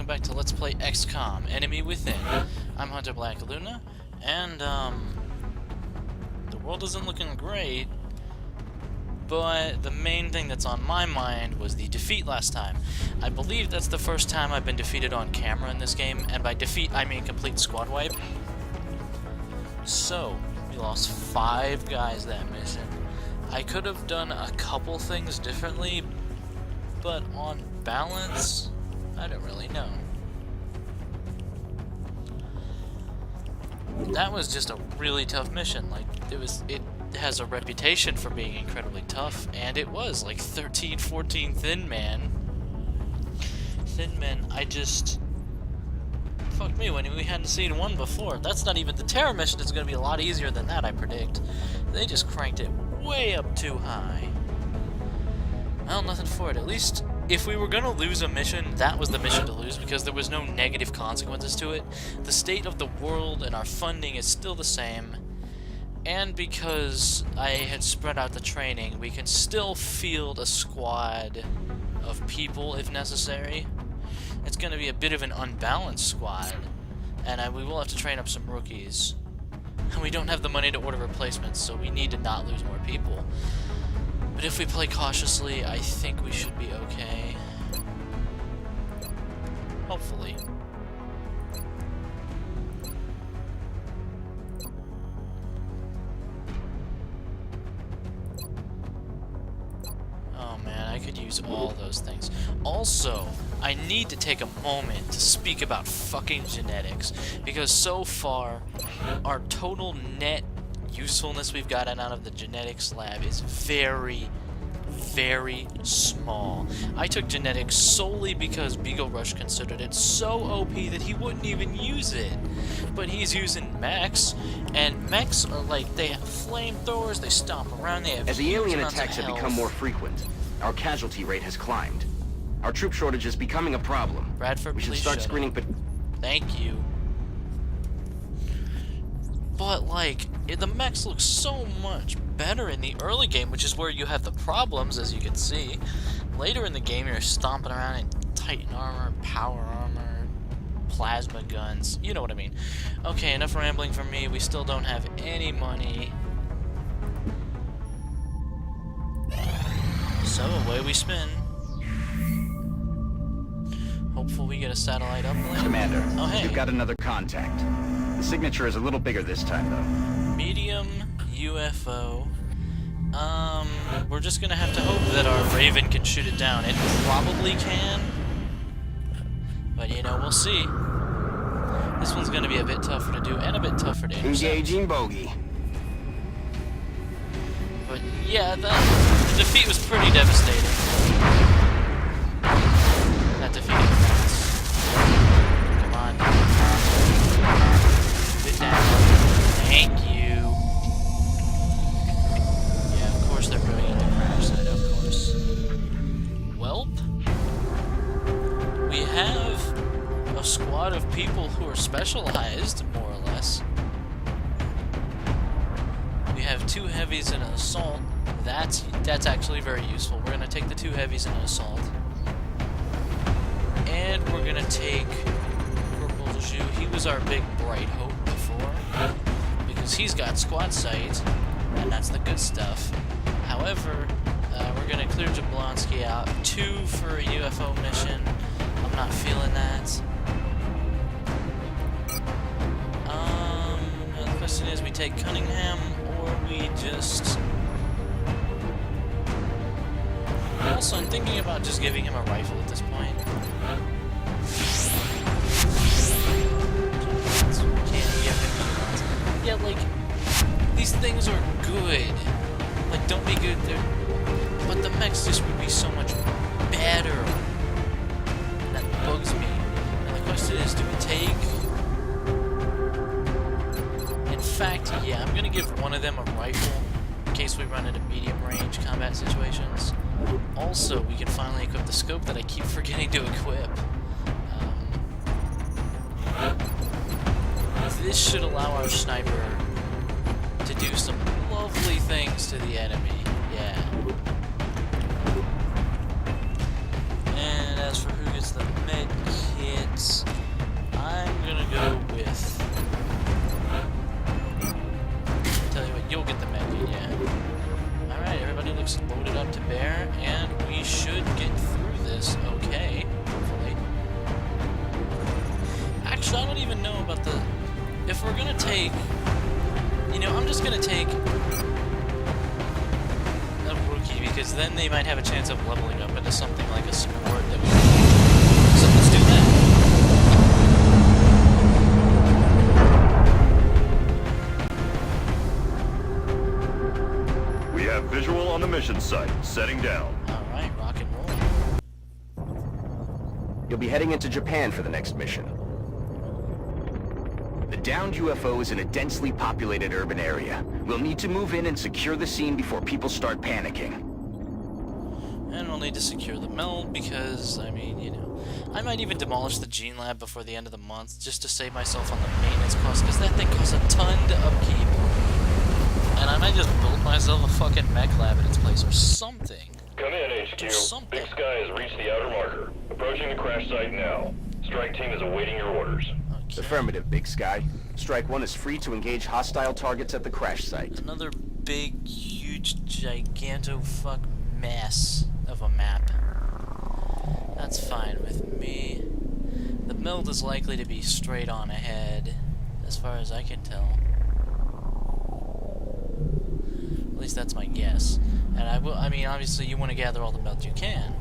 welcome back to Let's Play XCOM, Enemy Within. I'm Hunter Black Luna, and, the world isn't looking great, but the main thing that's on my mind was the defeat last time. I believe that's the first time I've been defeated on camera in this game, and by defeat I mean complete squad wipe. So, we lost 5 guys that mission. I could have done a couple things differently, but on balance, I don't really know. That was just a really tough mission. Like, it has a reputation for being incredibly tough, and it was like 13, 14 thin men, fuck me, when we hadn't seen one before. That's not even the terror mission. It's gonna be a lot easier than that, I predict. They just cranked it way up too high. Well, nothing for it. At least, if we were gonna lose a mission, that was the mission to lose, because there was no negative consequences to it. The state of the world and our funding is still the same, and because I had spread out the training, we can still field a squad of people if necessary. It's gonna be a bit of an unbalanced squad, and we will have to train up some rookies. And we don't have the money to order replacements, so we need to not lose more people. But if we play cautiously, I think we should be okay. Hopefully. Oh man, I could use all those things. Also, I need to take a moment to speak about fucking genetics, because so far, our total net usefulness we've gotten out of the genetics lab is very, very small. I took genetics solely because Beagle Rush considered it so OP that he wouldn't even use it. But he's using mechs, and mechs are like, they have flamethrowers, they stomp around, they have As the alien amounts of attacks have health. become more frequent, our casualty rate has climbed. Our troop shortage is becoming a problem. Bradford, we should please start shut screening. up. Thank you. But, like, the mechs look so much better in the early game, which is where you have the problems, as you can see. Later in the game, you're stomping around in Titan armor, power armor, plasma guns. You know what I mean. Okay, enough rambling from me. We still don't have any money. So, away we spin. Hopefully we get a satellite uplink. Commander, oh, hey. you've got another contact. The signature is a little bigger this time, though. Medium UFO. We're just gonna have to hope that our Raven can shoot it down. It probably can, but you know, we'll see. This one's gonna be a bit tougher to do and a bit tougher to intercept. Engaging bogey. But yeah, the defeat was pretty devastating. That defeat was. Come on. Sit down. Thank you. Yeah, of course they're moving into crash site, of course. Welp. We have a squad of people who are specialized, more or less. We have 2 heavies and an assault. That's actually very useful. We're gonna take the 2 heavies and an assault. And we're gonna take Purple Jus. He was our big bright hope before, because he's got squad sight, and that's the good stuff. However, we're gonna clear Jablonski out. 2 for a UFO mission. I'm not feeling that. The question is, we take Cunningham, or we just... Also, I'm thinking about just giving him a rifle at this point. Yeah, like, these things are good. Like, don't be good, but the mechs just would be so much better. And that bugs me. And the question is, do we take... In fact, yeah, I'm gonna give one of them a rifle, in case we run into medium-range combat situations. Also, we can finally equip the scope that I keep forgetting to equip. This should allow our sniper to do some lovely things to the enemy. Yeah. And as for who gets the med kit, about the... If we're gonna take... You know, I'm just gonna take a rookie, because then they might have a chance of leveling up into something like a support that we can... So let's do that. We have visual on the mission site. Setting down. Alright, rock and roll. You'll be heading into Japan for the next mission. The downed UFO is in a densely populated urban area. We'll need to move in and secure the scene before people start panicking. And we'll need to secure the meld because, I mean, you know, I might even demolish the gene lab before the end of the month just to save myself on the maintenance costs, because that thing costs a ton to upkeep. And I might just build myself a fucking mech lab in its place or something. Come in, HQ. Do something. Big Sky has reached the outer marker. Approaching the crash site now. Strike team is awaiting your orders. Okay. Affirmative, Big Sky. Strike 1 is free to engage hostile targets at the crash site. Another big, huge, giganto-fuck mess of a map. That's fine with me. The meld is likely to be straight on ahead, as far as I can tell. At least that's my guess. And I mean, obviously you want to gather all the meld you can.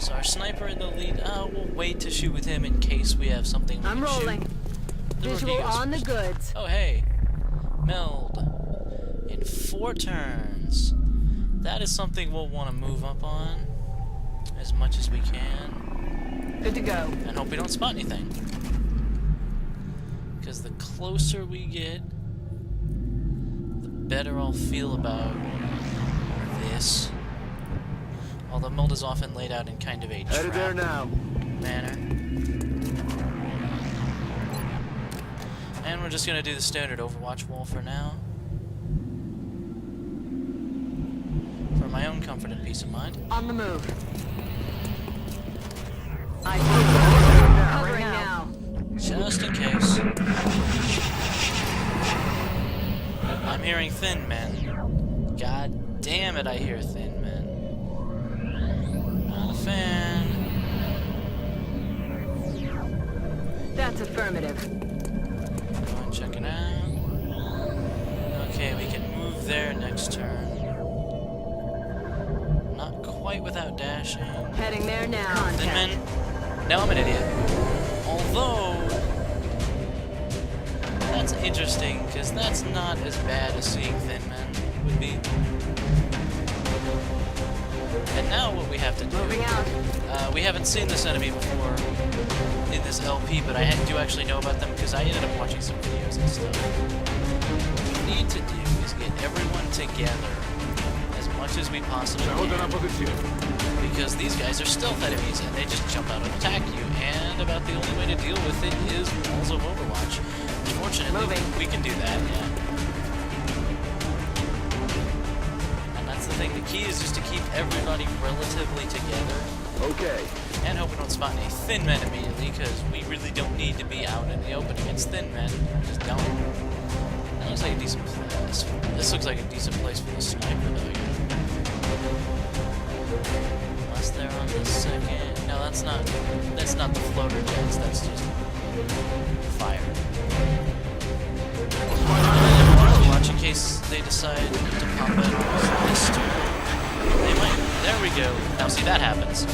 So our sniper in the lead, we'll wait to shoot with him in case we have something we I'm can rolling. shoot. The Visual rookie goes on the first. goods. Oh hey, meld in 4 turns. That is something we'll want to move up on as much as we can. Good to go. And hope we don't spot anything. Because the closer we get, the better I'll feel about this. Although meld is often laid out in kind of a Headed there trap now. manner. And we're just going to do the standard Overwatch wall for now. For my own comfort and peace of mind. On the move. I covering now. Just in case. I'm hearing thin men. God damn it, I hear thin men. Not a fan. That's affirmative. Go and check it out. Okay, we can move there next turn. Not quite without dashing. Heading there now. Thin men. Now I'm an idiot. Although, that's interesting, because that's not as bad as seeing thin men would be. And now what we have to do... Moving out. we haven't seen this enemy before in this LP, but I do actually know about them because I ended up watching some videos and stuff. What we need to do is get everyone together as much as we possibly can, because these guys are stealth enemies and they just jump out and attack you, and about the only way to deal with it is walls of Overwatch. Fortunately, we can do that, yeah. And that's the thing, the key is just to keep everybody relatively together. Okay. And hope we don't spot any thin men immediately, because we really don't need to be out in the open against thin men. Just don't. That looks like a decent place. This looks like a decent place for the sniper, though. Unless they're on the second. No, that's not the floater jets. That's just fire. Watch in case they decide to pop it this turn. They might. There we go. Now see, that happens.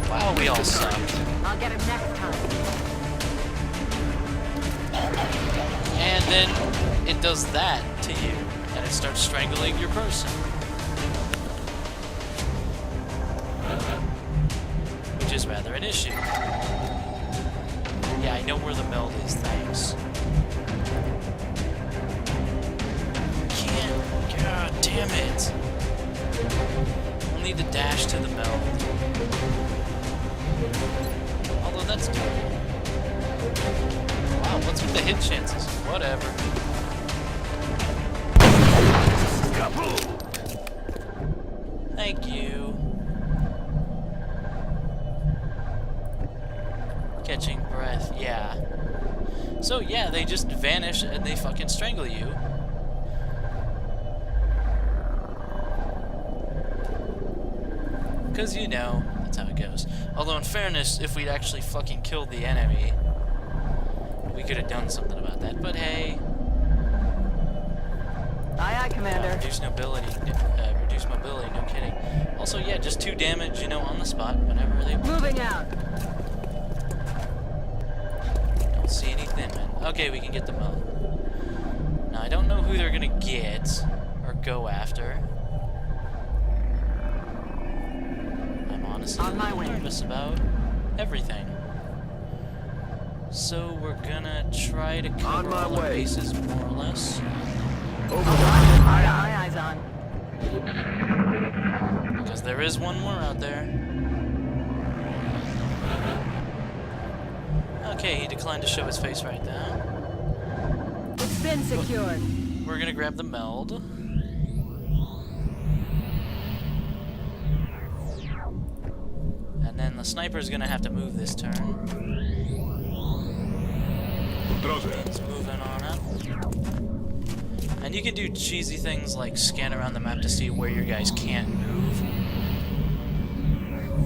Wow, we all sucked. I'll get him next time. And then it does that to you, and it starts strangling your person. Which is rather an issue. Yeah, I know where the meld is, thanks. Can't. God damn it. We'll need to dash to the meld. Although that's doable. Wow, what's with the hit chances? Whatever. Thank you. Catching breath, yeah. So yeah, they just vanish and they fucking strangle you. Because, you know, that's how it goes. Although, in fairness, if we'd actually fucking killed the enemy, we could have done something about that. But hey, Aye, aye, Commander. reduce mobility, no kidding. Also, yeah, just 2 damage, you know, on the spot whenever they Moving out. don't see anything, man. Okay, we can get them out. Now, I don't know who they're gonna get or go after. I'm honestly On my way. nervous about everything. So we're gonna try to cover my all our way. bases more or less. Aye, aye, eyes on. Because there is one more out there. Okay, he declined to show his face right now. It's been secured. We're gonna grab the meld. And then the sniper's gonna have to move this turn. He's moving on up. And you can do cheesy things like scan around the map to see where your guys can't move.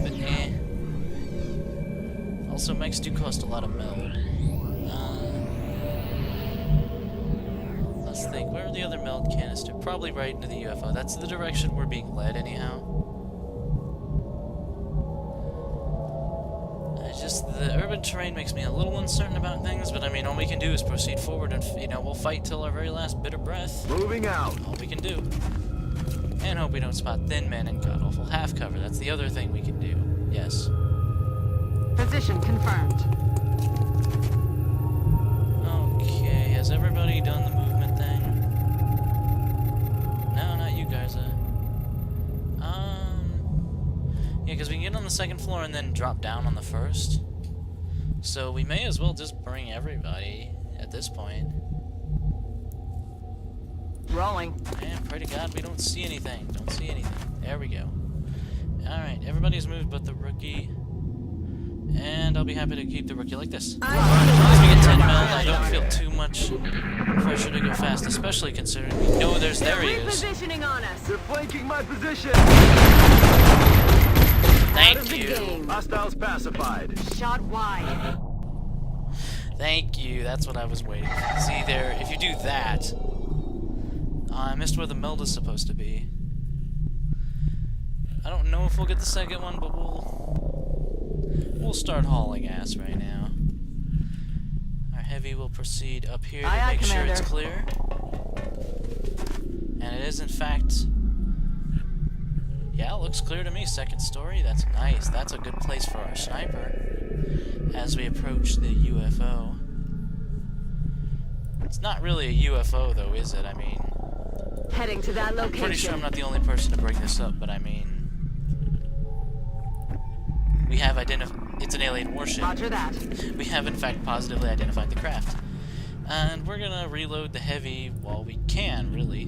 But also, mechs do cost a lot of meld. Let's think. Where are the other meld canister? Probably right into the UFO. That's the direction we're being led, anyhow. The urban terrain makes me a little uncertain about things, but I mean, all we can do is proceed forward and, you know, we'll fight till our very last bit of breath. Moving out. All we can do. And hope we don't spot thin men and god-awful half cover. That's the other thing we can do. Yes. Position confirmed. Okay, has everybody done the movement thing? No, not you guys, yeah, because we can get on the second floor and then drop down on the first. So we may as well just bring everybody at this point. Rolling. Man, pray to God we don't see anything. Don't see anything. There we go. Alright, everybody's moved but the rookie. And I'll be happy to keep the rookie like this. As long as we get 10 mil, I don't feel too much pressure to go fast, especially considering we know there he is. Repositioning on us. They're flanking my position. Thank you. Hostiles pacified. Shot wide. Thank you. That's what I was waiting for. See there, if you do that, I missed where the meld is supposed to be. I don't know if we'll get the second one, but we'll start hauling ass right now. Our heavy will proceed up here to make sure it's clear. And it is in fact, yeah, it looks clear to me. Second story, that's nice. That's a good place for our sniper as we approach the UFO. It's not really a UFO though, is it? I mean, Heading to that I'm location. pretty sure I'm not the only person to bring this up, but I mean, we have it's an alien warship. Roger that. We have in fact positively identified the craft. And we're gonna reload the heavy while we can, really.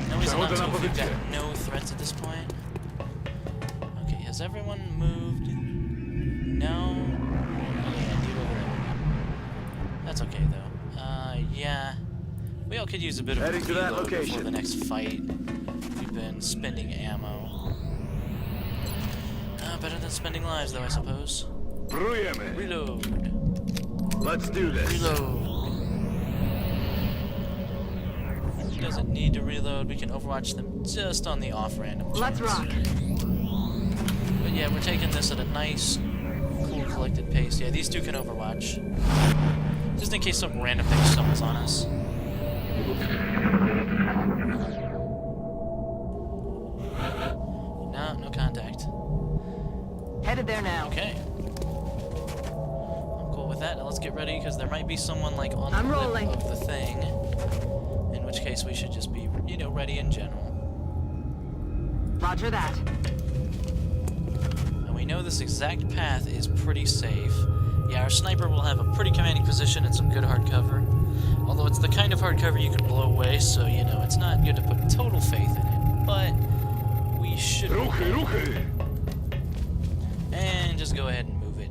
No reason not to if we've got no threats at this point. Okay, has everyone moved? No? Yeah, dude over there. That's okay though. Yeah. We all could use a bit of Heading to that reload before location. the next fight. We've been spending ammo. Better than spending lives though, I suppose. Brujeme. Reload. Let's do this. Reload. He doesn't need to reload. We can overwatch them just on the off random Let's chance. rock. But yeah, we're taking this at a nice, cool, collected pace. Yeah, these two can overwatch. Just in case some random thing stumbles on us. No, no contact. Headed there now. Okay. I'm cool with that. Now let's get ready, because there might be someone, like, on the I'm lip rolling. of the thing. In which case we should just be, you know, ready in general. Roger that. And we know this exact path is pretty safe. Yeah, our sniper will have a pretty commanding position and some good hard cover. Although it's the kind of hard cover you can blow away, so, you know, it's not good to put total faith in it. But we should... And just go ahead and move it.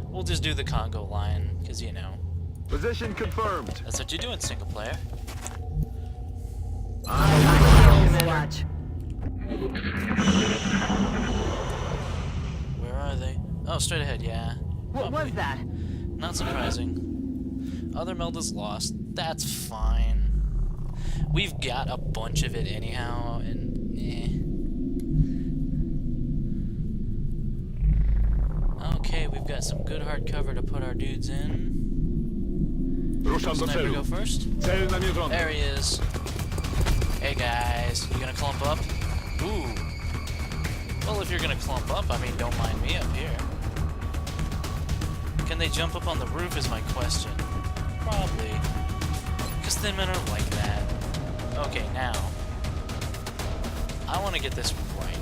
We'll just do the Congo line, because, you know, Position confirmed. that's what you do in single player. Watch. straight ahead, yeah. What was that? Not surprising. Other meld is lost. That's fine. We've got a bunch of it anyhow, and Okay, we've got some good hard cover to put our dudes in. Ruszam do Sniper go celu. first. Cel namierzony. There he is. Hey guys, you gonna clump up? Ooh. Well, if you're gonna clump up, I mean, don't mind me up here. Can they jump up on the roof is my question. Probably. Because thin men are like that. Okay, now. I want to get this right.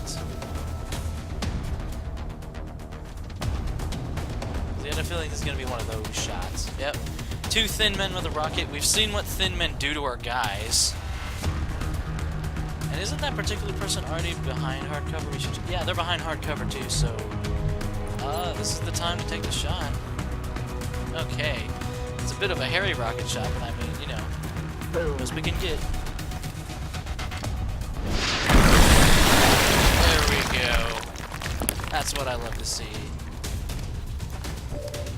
I had a feeling this is going to be one of those shots. Yep. 2 thin men with a rocket. We've seen what thin men do to our guys. And isn't that particular person already behind hardcover? We should. Yeah, they're behind hardcover too, so... this is the time to take the shot. Okay. It's a bit of a hairy rocket shot, but I mean, you know, as we can get. There we go. That's what I love to see.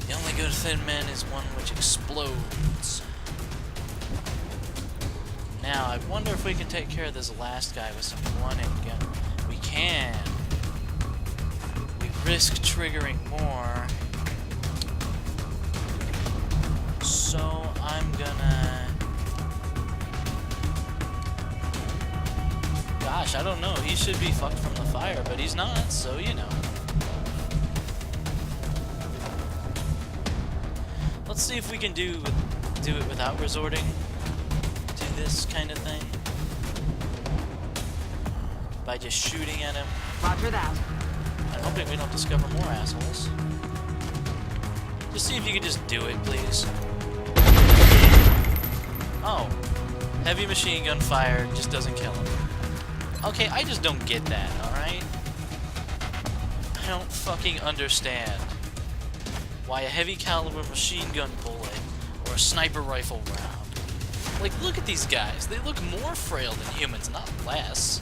The only good thin man is one which explodes. Now, I wonder if we can take care of this last guy with some one-hit gun. We can. We risk triggering more. So, I'm gonna... Gosh, I don't know. He should be fucked from the fire, but he's not, so you know. Let's see if we can do it without resorting to this kind of thing. By just shooting at him. Roger that. I'm hoping we don't discover more assholes. Just see if you could just do it, please. Oh. Heavy machine gun fire just doesn't kill him. Okay, I just don't get that, alright? I don't fucking understand why a heavy caliber machine gun bullet or a sniper rifle round. Like, look at these guys. They look more frail than humans, not less.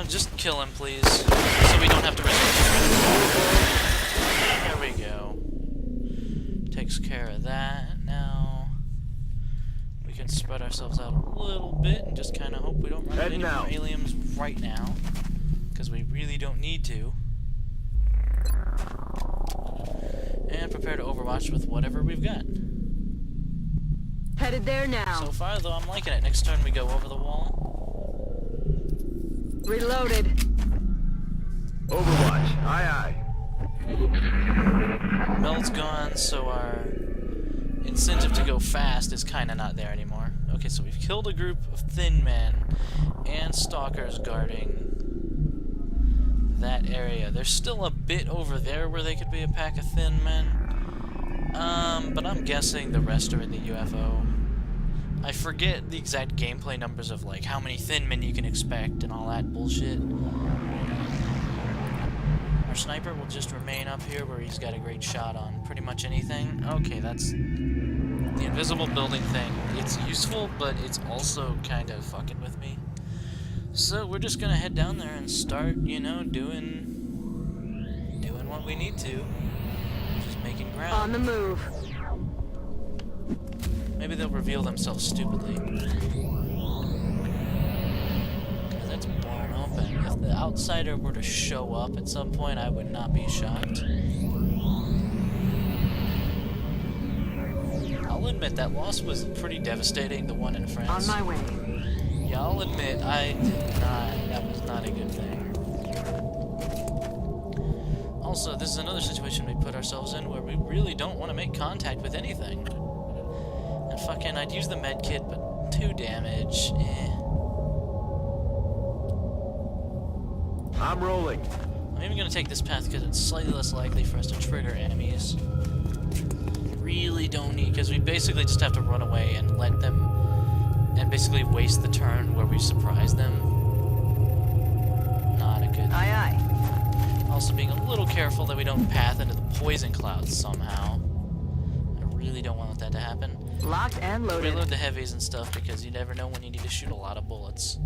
Just kill him, please. So we don't have to resort to it. There we go. Takes care of that. Now we can spread ourselves out a little bit and just kind of hope we don't run into any more aliens right now. Because we really don't need to. And prepare to overwatch with whatever we've got. Headed there now. So far, though, I'm liking it. Next turn we go over the wall. Reloaded. Overwatch. Aye, aye. Meld's gone, so our incentive to go fast is kind of not there anymore. Okay, so we've killed a group of thin men and stalkers guarding that area. There's still a bit over there where they could be a pack of thin men. But I'm guessing the rest are in the UFO. I forget the exact gameplay numbers of, like, how many thin men you can expect and all that bullshit. Our sniper will just remain up here where he's got a great shot on pretty much anything. Okay, that's the invisible building thing. It's useful, but it's also kind of fucking with me. So we're just gonna head down there and start, you know, doing what we need to. Just making ground. On the move. Maybe they'll reveal themselves stupidly. Because that's barn open. If the outsider were to show up at some point, I would not be shocked. I'll admit that loss was pretty devastating, the one in France. On my way. Yeah, I'll admit, that was not a good thing. Also, this is another situation we put ourselves in where we really don't want to make contact with anything. And fucking, I'd use the med kit, but 2 damage, I'm rolling. I'm even going to take this path because it's slightly less likely for us to trigger enemies. Really don't need, because we basically just have to run away and let them, and basically waste the turn where we surprise them. Not a good thing. Aye, aye. Also being a little careful that we don't path into the poison clouds somehow. I really don't want that to happen. Locked and loaded. Reload the heavies and stuff because you never know when you need to shoot a lot of bullets.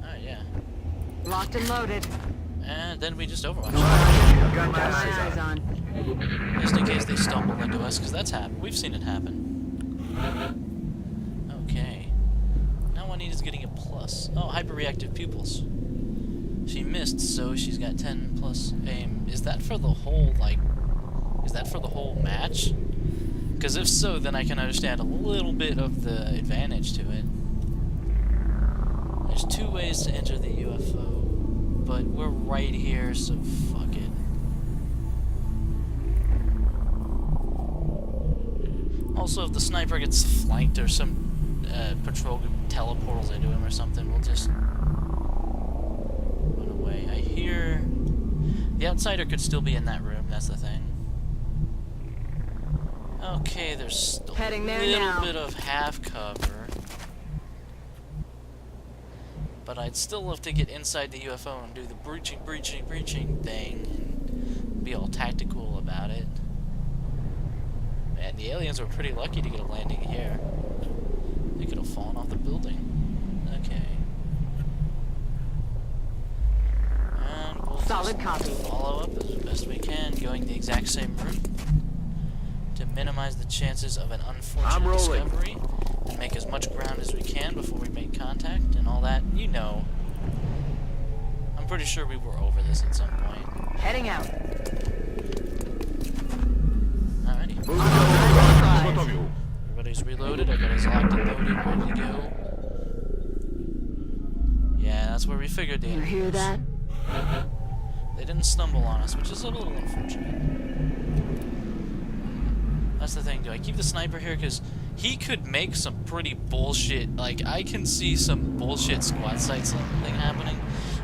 Alright, yeah. Locked and loaded. And then we just overwatch. I've got my Got my eyes eyes on. on. Just in case they stumble into us, because that's happened. We've seen it happen. Okay. Now what I need is getting a plus. Oh, hyperreactive pupils. She missed, so she's got 10 plus aim. Is that for the whole, like... Is that for the whole match? Because if so, then I can understand a little bit of the advantage to it. There's 2 ways to enter the UFO, but we're right here, so fuck it. Also, if the sniper gets flanked or some patrol group teleportals into him or something, we'll just run away. I hear... The outsider could still be in that room, that's the thing. Okay, there's a Heading there little now. bit of half cover. But I'd still love to get inside the UFO and do the breaching thing and be all tactical about it. Man, the aliens were pretty lucky to get a landing here. They could have fallen off the building. Okay. And we'll Solid just copy. follow up as best we can, going the exact same route to minimize the chances of an I'm unfortunate rolling. discovery and make as much ground as we can before we make contact and all that. You know. I'm pretty sure we were over this at some point. Heading out. Alrighty. Surprise. Everybody's reloaded, everybody's locked and loaded, ready to go. Yeah, that's where we figured the You enemy hear was. that? They didn't stumble on us, which is a little unfortunate. That's the thing, do I keep the sniper here? Because he could make some pretty bullshit, like, I can see some bullshit squad sites thing happening,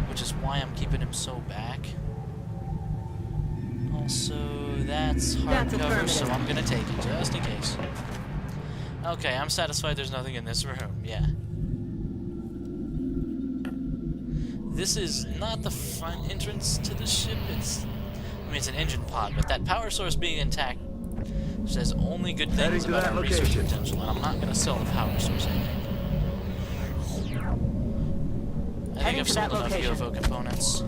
which is why I'm keeping him so back. Also, that's hard That's cover, so affirmative. I'm gonna take it, just in case. Okay, I'm satisfied there's nothing in this room, yeah. This is not the front entrance to the ship, I mean, it's an engine pod, but that power source being intact says only good Heading things to about that our research location. potential, and I'm not going to sell the power source, I think. I think Heading I've to that sold enough location. UFO components.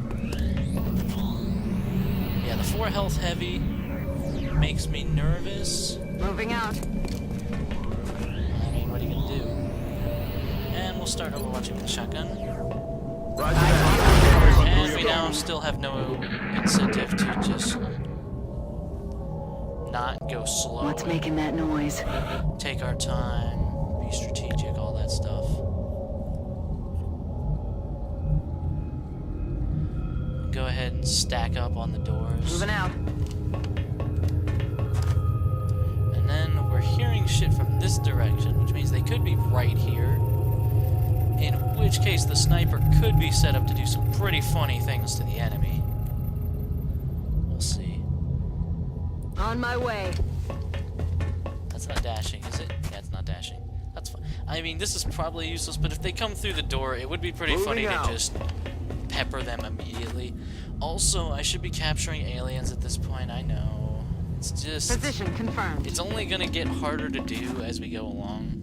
Yeah, the 4 health heavy makes me nervous. Moving out. I mean, what are you going to do? And we'll start overwatching with shotgun. Roger that. And we now still have no incentive to just not go slow. What's making that noise? Take our time, be strategic, all that stuff. Go ahead and stack up on the doors. Moving out. And then we're hearing shit from this direction, which means they could be right here. In which case the sniper could be set up to do some pretty funny things to the enemy. We'll see. On my way. That's not dashing, is it? Yeah, it's not dashing. That's fine. I mean, this is probably useless, but if they come through the door, it would be pretty Moving funny out. to just pepper them immediately. Also, I should be capturing aliens at this point, I know. It's just... Position confirmed. It's only gonna get harder to do as we go along.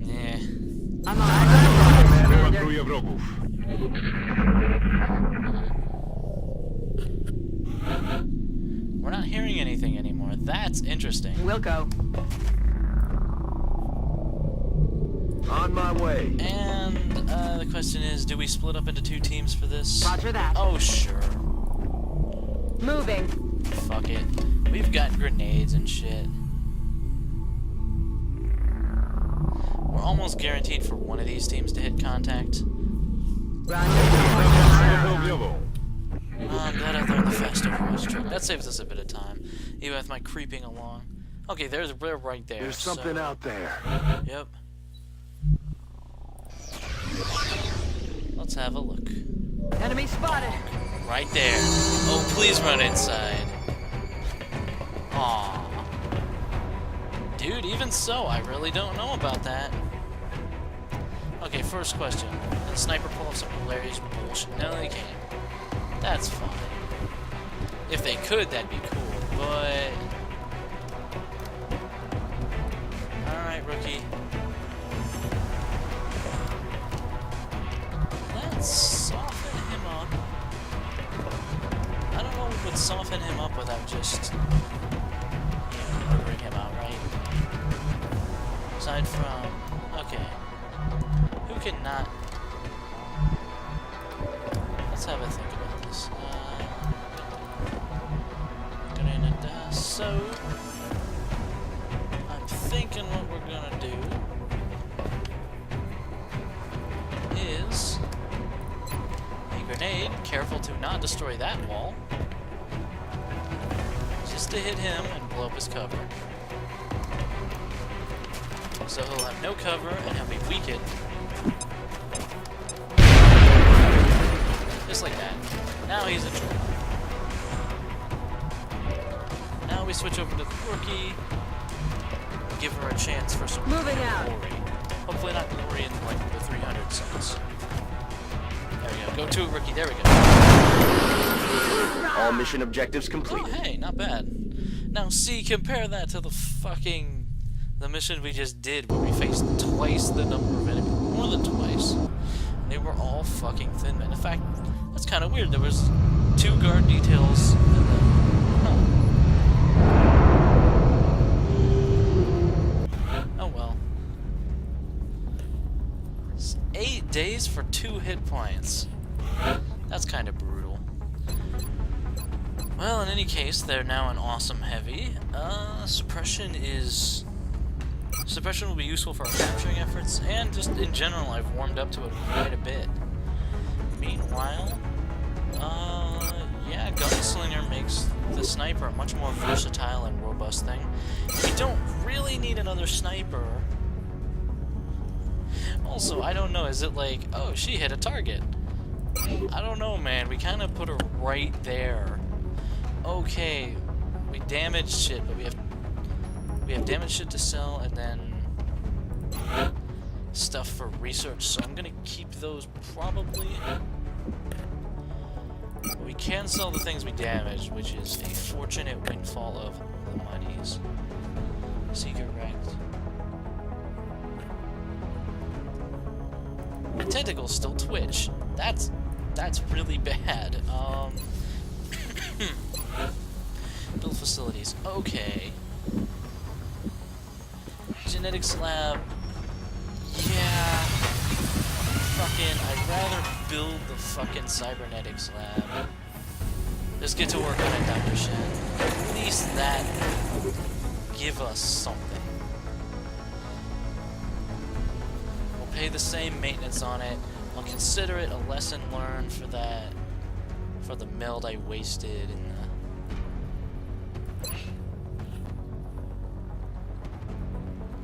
Yeah. I'm on. Commander. Ewakuję wrogów. We're not hearing anything anymore. That's interesting. We'll go. On my way. And the question is, do we split up into 2 teams for this? Roger that. Oh, sure. Moving. Fuck it. We've got grenades and shit. We're almost guaranteed for one of these teams to hit contact. Roger. Południową. I'm glad I'm there in the fast Overwatch truck. That saves us a bit of time, even with my creeping along. Okay, they're right there. There's something so, out there. Yep. Let's have a look. Enemy spotted. Right there. Oh, please run inside. Aww. Dude, even so, I really don't know about that. Okay, first question. Can the sniper pull off some hilarious bullshit? No, they can't. That's fine. If they could, that'd be cool, but... Alright, rookie. Aside from... Okay. Who can not... Let's have a think about this. So... I'm thinking what we're gonna do is... a grenade, careful to not destroy that wall. Just to hit him and blow up his cover. So he'll have no cover and he'll be weakened. Just like that. Now he's in trouble. Now we switch over to the rookie. Give her a chance for some Moving out. glory. Hopefully not glory in like the 300 cents. There we go. Go to a rookie. There we go. All mission objectives complete. Oh, hey, not bad. Now, see, compare that to the mission we just did where we faced twice the number of enemies. More than twice. They were all fucking thin men. In fact, that's kind of weird. There was 2 guard details and then... Oh well. It's 8 days for 2 hit points. That's kind of brutal. Well, in any case, they're now an awesome heavy. Suppression will be useful for our capturing efforts, and just in general, I've warmed up to it quite a bit. Meanwhile, yeah, Gunslinger makes the sniper a much more versatile and robust thing. We don't really need another sniper. Also, I don't know, is it like, oh, she hit a target? I don't know, man, we kind of put her right there. Okay, we damaged shit, but we have damaged shit to sell, and then stuff for research, so I'm gonna keep those probably. We can sell the things we damaged, which is a fortunate windfall of the monies. Secret wrecked. The tentacles still twitch. That's really bad. Build facilities. Okay. Genetics lab. Yeah. Fucking, I'd rather build the fucking cybernetics lab. Just get to work on it, Dr. Shen. At least that give us something. We'll pay the same maintenance on it. I'll consider it a lesson learned for that, for the meld I wasted in the...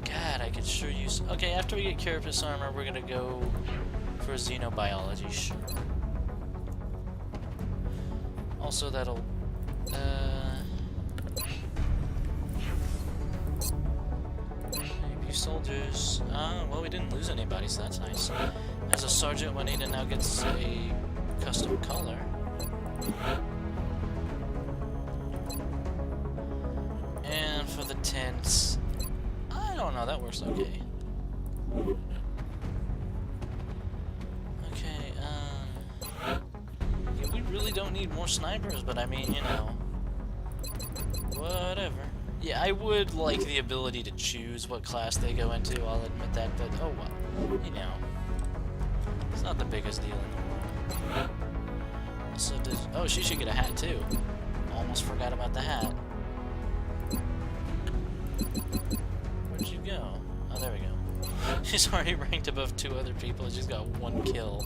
God, I could sure use... Okay, after we get Carapace armor, we're gonna go for xenobiology, sure. Also, that'll... Maybe soldiers... well, we didn't lose anybody, so that's nice. As a sergeant, Juanita now gets a custom color. And for the tents... I don't know, that works okay. Okay, yeah, we really don't need more snipers, but I mean, you know, whatever. Yeah, I would like the ability to choose what class they go into, I'll admit that, but oh well, you know. It's not the biggest deal in the world. So oh, she should get a hat too. Almost forgot about the hat. Where'd you go? Oh, there we go. She's already ranked above 2 other people. She's got 1 kill.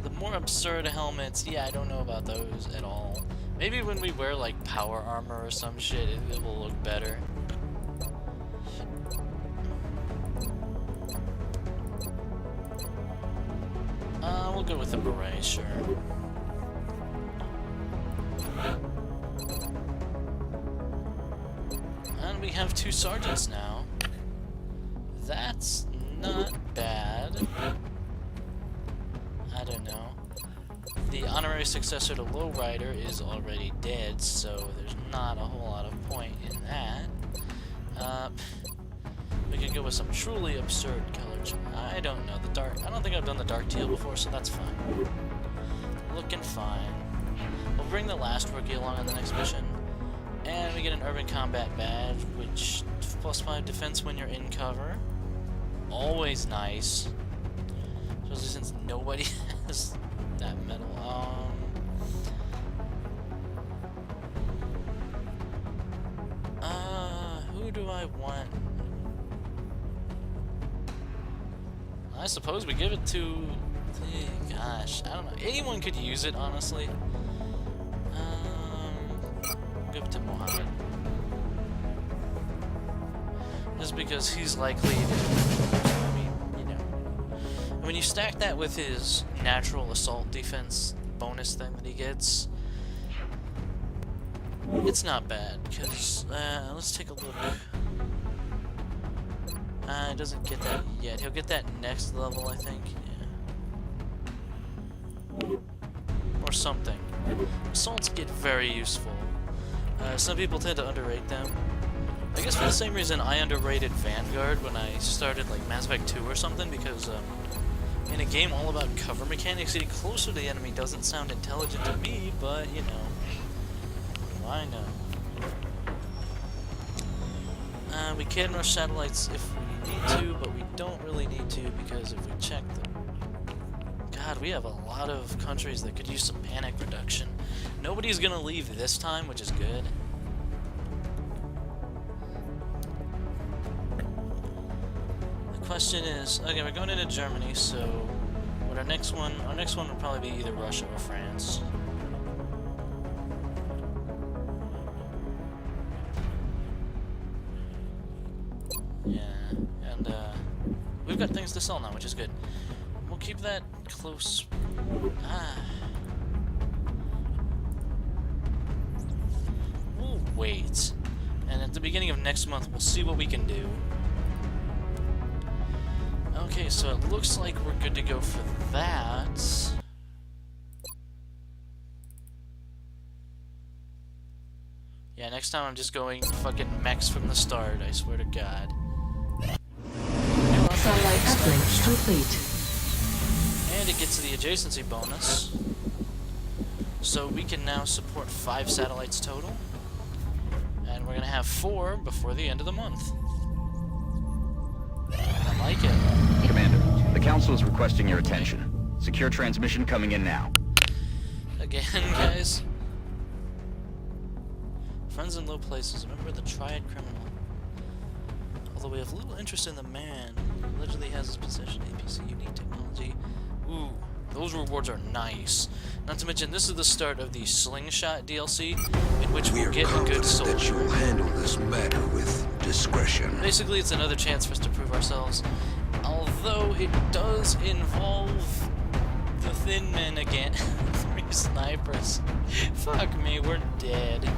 The more absurd helmets, yeah, I don't know about those at all. Maybe when we wear like power armor or some shit, it will look better. We'll go with the beret, sure. And we have 2 sergeants now. That's not bad. I don't know. The honorary successor to Lowrider is already dead, so there's not a whole lot of point in that. We could go with some truly absurd colors. I don't know, the dark... I don't think I've done the dark teal before, so that's fine. Looking fine. We'll bring the last rookie along on the next mission. And we get an urban combat badge, which +5 defense when you're in cover. Always nice. Especially since nobody has that medal. Who do I want? I suppose we give it to... gosh, I don't know. Anyone could use it, honestly. Give it to Mohammed. Just because he's likely to... I mean, you know. When you stack that with his natural assault defense bonus thing that he gets, it's not bad, because... let's take a look. He doesn't get that yet. He'll get that next level, I think. Yeah. Or something. Assaults get very useful. Some people tend to underrate them. I guess for the same reason I underrated Vanguard when I started like Mass Effect 2 or something, because in a game all about cover mechanics, getting closer to the enemy doesn't sound intelligent to me, but you know, I know. We can rush satellites if we need to, but we don't really need to, because if we check them... God, we have a lot of countries that could use some panic reduction. Nobody's gonna leave this time, which is good. The question is, okay, we're going into Germany, so what our next one would probably be either Russia or France. Yeah, and we've got things to sell now, which is good. We'll keep that close. We'll wait. And at the beginning of next month, we'll see what we can do. Okay, so it looks like we're good to go for that. Yeah, next time I'm just going fucking mechs from the start, I swear to God. Satellite uplink complete. And it gets the adjacency bonus. So we can now support 5 satellites total. And we're gonna have 4 before the end of the month. I like it. Commander, the Council is requesting your attention. Secure transmission coming in now. Again, guys. Friends in low places. Remember the triad criminal. Although we have little interest in the man who allegedly has his possession APC unique technology. Ooh, those rewards are nice. Not to mention, this is the start of the Slingshot DLC, in which we'll get a good soldier. That you'll handle this matter with discretion. Basically, it's another chance for us to prove ourselves. Although it does involve the Thin Men again. 3 snipers. Fuck me, we're dead.